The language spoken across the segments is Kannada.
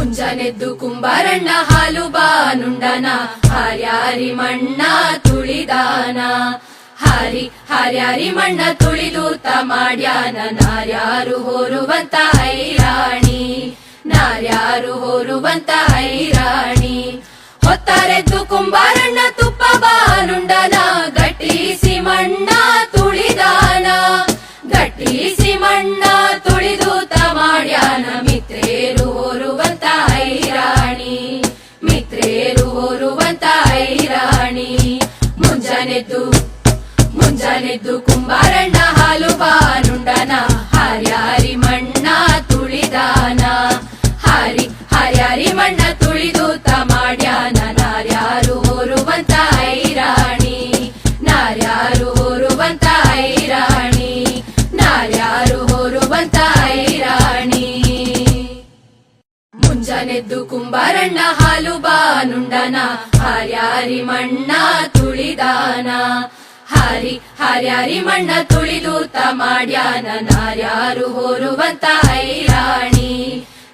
ಮುಂಜಾನೆದ್ದು ಕುಂಬಾರಣ್ಣ ಹಾಲು ಬಾನುಂಡನ ಹಾರ್ಯಾರಿ ಮಣ್ಣ ತುಳಿದಾನ. ಹಾರ್ಯಾರಿ ಮಣ್ಣ ತುಳಿದೂತ ಮಾಡ್ಯಾನ ನಾರ್ಯಾರು ಹೋರುವಂತ ಐರಾಣಿ, ನಾರ್ಯಾರು ಹೋರುವಂತ ಐರಾಣಿ. ಹೊತ್ತಾರೆದ್ದು ಕುಂಬಾರಣ್ಣ ತುಪ್ಪ ಬಾನುಂಡನ ಗಟ್ಟಿಸಿ ಮಣ್ಣ ತುಳಿದಾನ, ಗಟ್ಟಿಸಿ ಮಣ್ಣ ತುಳಿದೂತ ಮಾಡ್ಯಾನ ಮಿತ್ರೇರು ಹೋರುವಂತ ಐರಾಣಿ, ಮಿತ್ರೇರು ಹೋರುವಂತ ಐರಾಣಿ. ಮುಂಜಾನೆದ್ದು ಕುಂಬಾರಣ್ಣ ಹಾಲು ಬಾನುಂಡನ ಹಾರ್ಯಾರಿ ಮಣ್ಣ ತುಳಿದಾನ, ಹಾರ್ಯಾರಿ ಮಣ್ಣ ತುಳಿದೂತ ಮಾಡ್ಯಾನ ನಾರ್ಯಾರು ಹೋರುವಂತ ಐರಾಣಿ, ನಾರ್ಯಾರು ಹೋರುವಂತ ಐರಾಣಿ, ನಾರ್ಯಾರು ಹೋರುವಂತ ಐರಾಣಿ. ಮುಂಜಾನೆದ್ದು ಕುಂಬಾರಣ್ಣ ಹಾಲು ಬಾನುಂಡನ ಹಾರ್ಯಾರಿ ಮಣ್ಣ ತುಳಿದಾನ, ಹಾರ್ಯಾರಿ ಮಣ್ಣ ತುಳಿದೂತ ಮಾಡ್ಯಾನ ನಾರ್ಯಾರು ಹೋರುವಂತ ಐರಾಣಿ,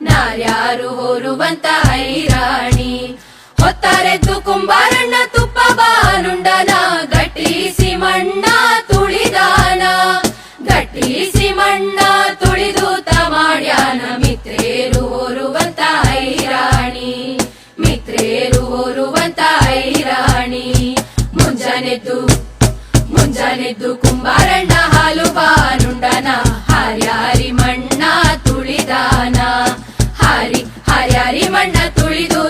ನಾರ್ಯಾರು ಹೋರುವಂತ ಐರಾಣಿ. ಹೊತ್ತಾರೆದ್ದು ಕುಂಬಾರಣ್ಣ ತುಪ್ಪ ಬಾನುಂಡನ ಗಟ್ಟಿಸಿ ಮಣ್ಣ ತುಳಿದಾನ, ಗಟ್ಟಿಸಿ ಮಣ್ಣ ತುಳಿದೂತ ಮಾಡ್ಯಾನ ಮಿತ್ರೇರು ಹೋರುವಂತ ಐರಾಣಿ, ಮಿತ್ರೇರು ಹೋರುವಂತ ಐರಾಣಿ. ಮುಂಜಾನೆದ್ದು ಕುಂಬಾರಣ್ಣ ಹಾಲು ಬಾನುಂಡನ ಹಾರ್ಯಾರಿ ಮಣ್ಣ ತುಳಿದಾನ, ಹಾರ್ಯಾರಿ ಮಣ್ಣ ತುಳಿದು